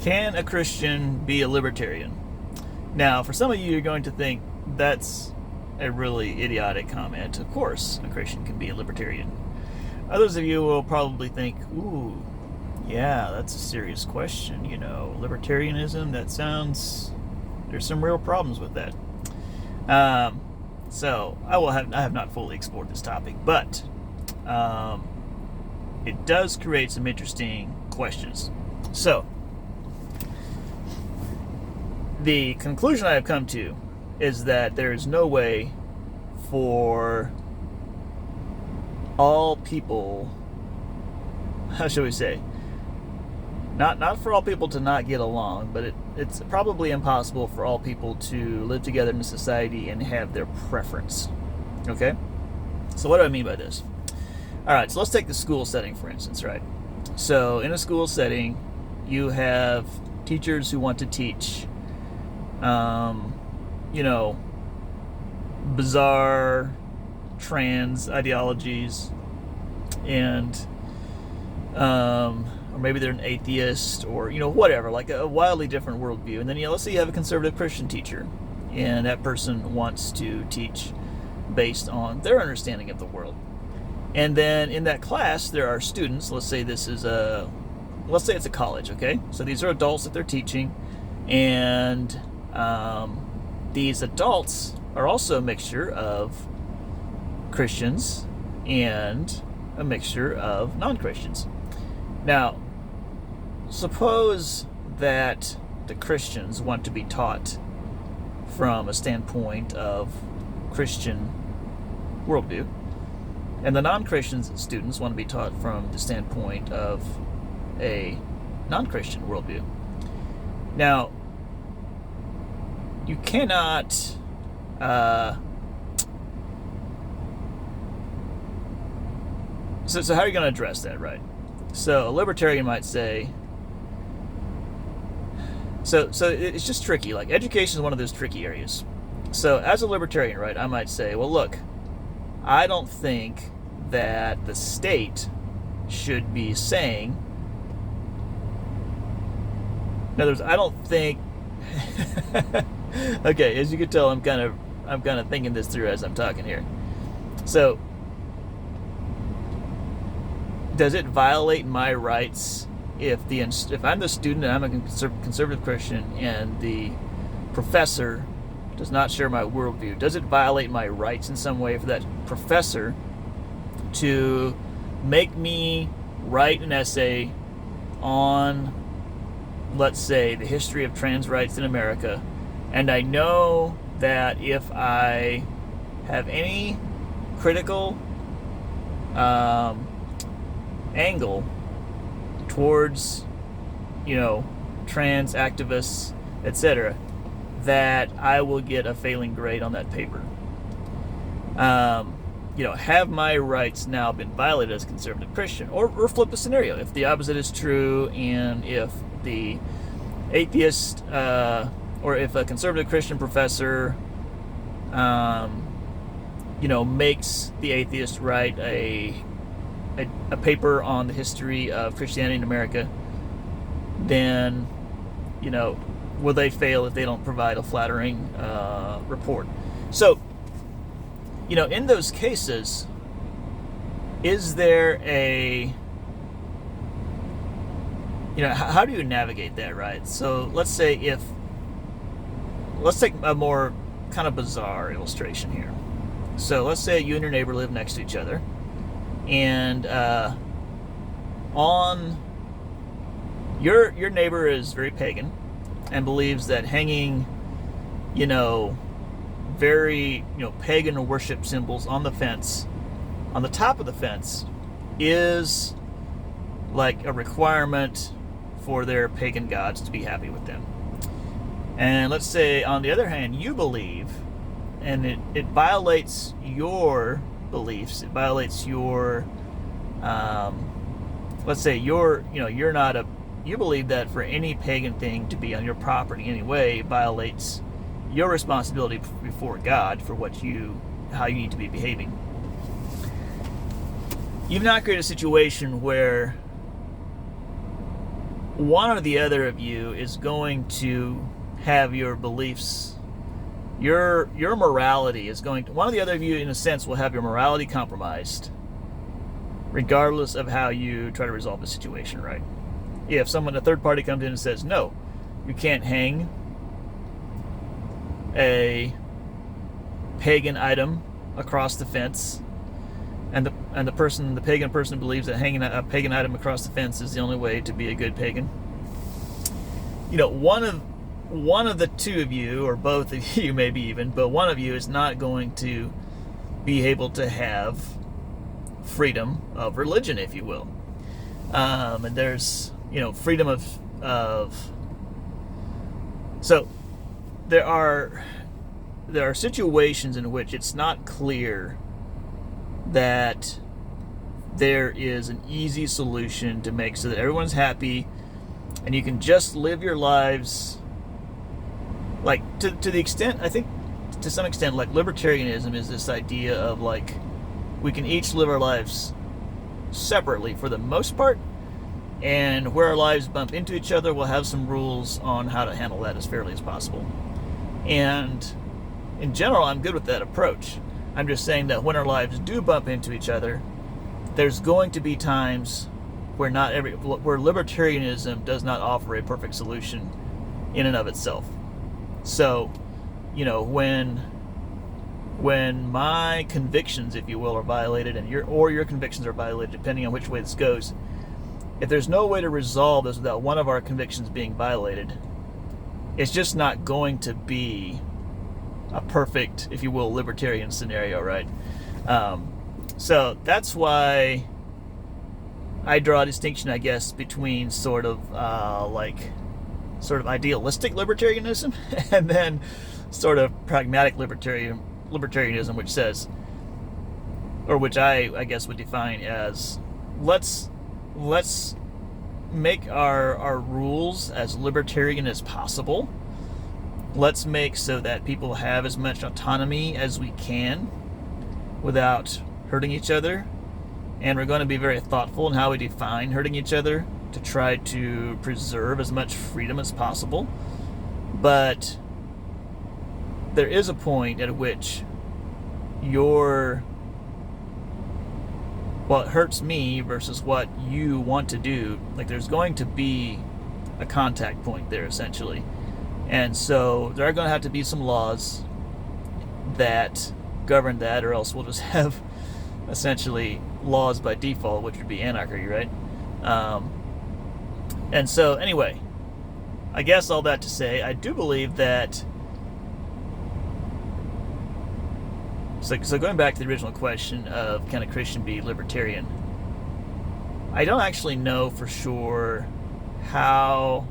Can a Christian be a libertarian? Now, for some of you, you're going to think that's a really idiotic comment. Of course, a Christian can be a libertarian. Others of you will probably think, ooh, yeah, that's a serious question. Libertarianism, that sounds, there's some real problems with that. So I have not fully explored this topic, but it does create some interesting questions. So the conclusion I have come to is that there is no way for all people, how should we say, not for all people to not get along, but it's probably impossible for all people to live together in a society and have their preference. Okay? So what do I mean by this? Alright, so let's take the school setting, for instance, right? So in a school setting, you have teachers who want to teach bizarre trans ideologies, and or maybe they're an atheist, or whatever, like a wildly different worldview. And then let's say you have a conservative Christian teacher, and that person wants to teach based on their understanding of the world. And then in that class there are students. Let's say it's a college, okay? So these are adults that they're teaching, and these adults are also a mixture of Christians and a mixture of non-Christians. Now, suppose that the Christians want to be taught from a standpoint of Christian worldview, and the non-Christian students want to be taught from the standpoint of a non-Christian worldview. Now, you cannot so how are you going to address that, right? So a libertarian might say, so it's just tricky. Like, education is one of those tricky areas. So as a libertarian, right, I might say, well, look, I don't think that the state should be saying, in other words, I don't think okay, as you can tell, I'm kind of thinking this through as I'm talking here. So, does it violate my rights if I'm the student and I'm a conservative Christian and the professor does not share my worldview? Does it violate my rights in some way for that professor to make me write an essay on, let's say, the history of trans rights in America, and I know that if I have any critical angle towards, trans activists, etc., that I will get a failing grade on that paper? Have my rights now been violated as a conservative Christian? Or flip the scenario. If the opposite is true, and if the atheist, or if a conservative Christian professor, makes the atheist write a paper on the history of Christianity in America, then, will they fail if they don't provide a flattering report? So, in those cases, is there a, how do you navigate that, right? So let's take a more kind of bizarre illustration here. So let's say you and your neighbor live next to each other, and your neighbor is very pagan and believes that hanging, very, pagan worship symbols on the fence, on the top of the fence, is like a requirement for their pagan gods to be happy with them. And let's say, on the other hand, you believe, and it violates your beliefs, it violates your, let's say you believe that for any pagan thing to be on your property anyway violates your responsibility before God for how you need to be behaving. You've not created a situation where one or the other of you is going to have your beliefs, your morality is going to, one or the other of you in a sense will have your morality compromised regardless of how you try to resolve the situation, right? If a third party comes in and says, no, you can't hang a pagan item across the fence, and the pagan person believes that hanging a pagan item across the fence is the only way to be a good pagan. One of the two of you, or both of you maybe even, but one of you is not going to be able to have freedom of religion, if you will. And there's, freedom of so there are situations in which it's not clear that there is an easy solution to make so that everyone's happy and you can just live your lives like to the extent, I think to some extent, like libertarianism is this idea of like we can each live our lives separately for the most part, and where our lives bump into each other, we'll have some rules on how to handle that as fairly as possible. And in general, I'm good with that approach. I'm just saying that when our lives do bump into each other, there's going to be times where where libertarianism does not offer a perfect solution in and of itself. So, when my convictions, if you will, are violated, and your convictions are violated, depending on which way this goes, if there's no way to resolve this without one of our convictions being violated, it's just not going to be a perfect, if you will, libertarian scenario, right? So that's why I draw a distinction, I guess, between sort of idealistic libertarianism and then sort of pragmatic libertarianism, which says, or which I guess would define as, let's make our rules as libertarian as possible. Let's make so that people have as much autonomy as we can without hurting each other. And we're going to be very thoughtful in how we define hurting each other to try to preserve as much freedom as possible. But there is a point at which what hurts me versus what you want to do, like there's going to be a contact point there, essentially. And so there are going to have to be some laws that govern that, or else we'll just have essentially laws by default, which would be anarchy, right? And so anyway, I guess all that to say, I do believe that, so going back to the original question of can a Christian be libertarian, I don't actually know for sure how,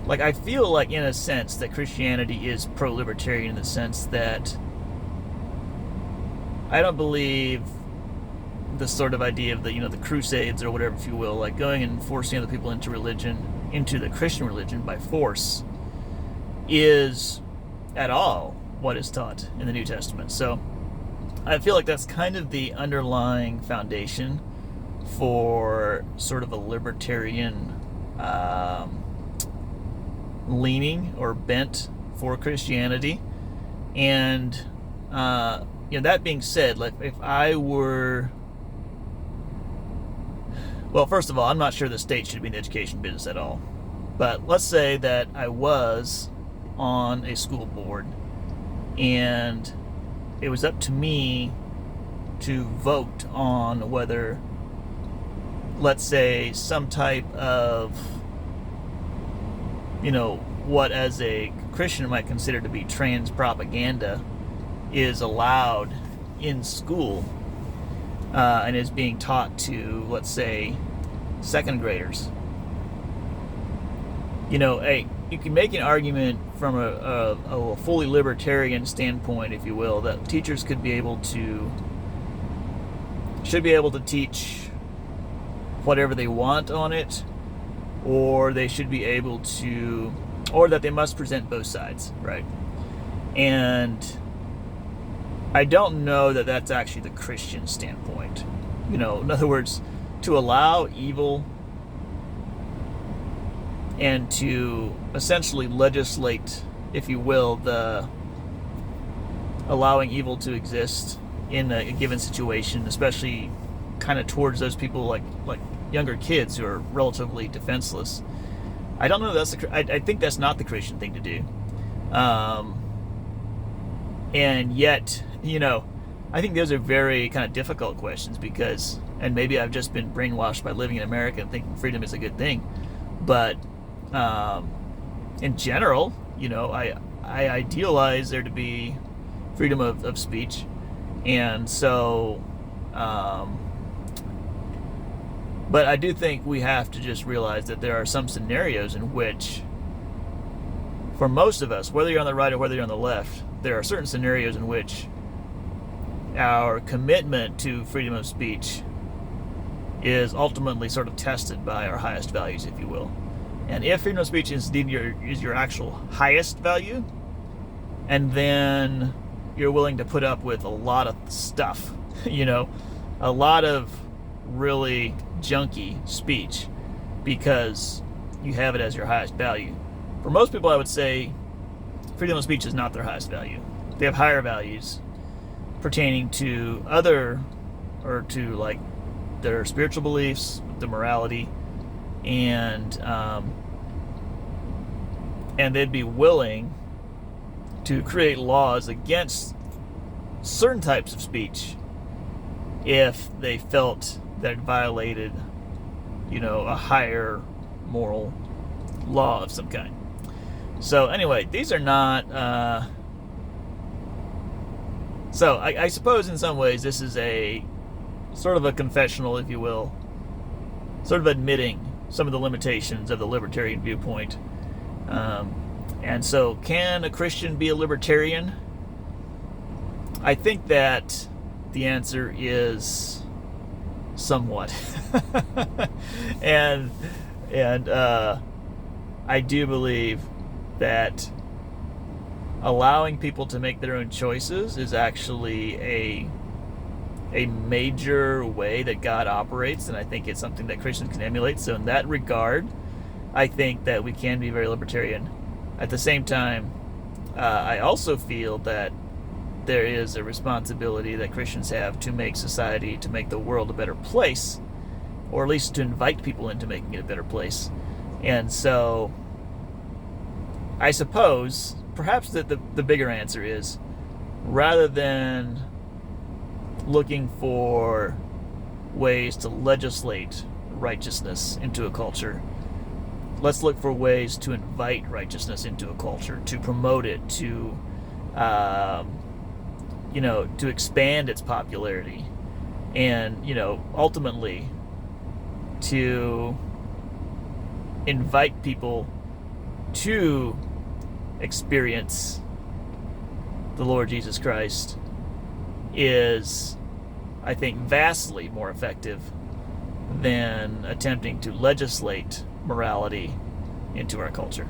like I feel like in a sense that Christianity is pro-libertarian in the sense that I don't believe the sort of idea of the Crusades or whatever, if you will, like going and forcing other people into the Christian religion by force, is at all what is taught in the New Testament. So I feel like that's kind of the underlying foundation for sort of a libertarian leaning or bent for Christianity. And that being said, like if I were, well, first of all, I'm not sure the state should be in the education business at all. But let's say that I was on a school board and it was up to me to vote on whether, let's say, some type of, what as a Christian might consider to be trans propaganda is allowed in school and is being taught to, let's say, second graders. You can make an argument from a fully libertarian standpoint, if you will, that teachers should be able to teach whatever they want on it, or they should be able to, or that they must present both sides, right? And I don't know that that's actually the Christian standpoint. In other words, to allow evil and to essentially legislate, if you will, the allowing evil to exist in a given situation, especially kind of towards those people like younger kids who are relatively defenseless. I don't know. I think that's not the Christian thing to do. And yet, I think those are very kind of difficult questions because, and maybe I've just been brainwashed by living in America and thinking freedom is a good thing, but in general, I idealize there to be freedom of speech, and so, but I do think we have to just realize that there are some scenarios in which, for most of us, whether you're on the right or whether you're on the left, there are certain scenarios in which our commitment to freedom of speech is ultimately sort of tested by our highest values, if you will. And if freedom of speech is your actual highest value, and then you're willing to put up with a lot of stuff, a lot of really junky speech because you have it as your highest value. For most people, I would say freedom of speech is not their highest value. They have higher values pertaining to to their spiritual beliefs, the morality, and they'd be willing to create laws against certain types of speech if they felt that it violated, a higher moral law of some kind. So anyway, these are not. So I suppose in some ways this is a sort of a confessional, if you will, sort of admitting some of the limitations of the libertarian viewpoint. And so, can a Christian be a libertarian? I think that the answer is somewhat. and I do believe that allowing people to make their own choices is actually a major way that God operates, and I think it's something that Christians can emulate. So in that regard, I think that we can be very libertarian. At the same time, I also feel that there is a responsibility that Christians have to make society, to make the world a better place, or at least to invite people into making it a better place. And so I suppose perhaps the bigger answer is, rather than looking for ways to legislate righteousness into a culture, let's look for ways to invite righteousness into a culture, to promote it, to to expand its popularity, and ultimately to invite people to experience the Lord Jesus Christ is, I think, vastly more effective than attempting to legislate morality into our culture.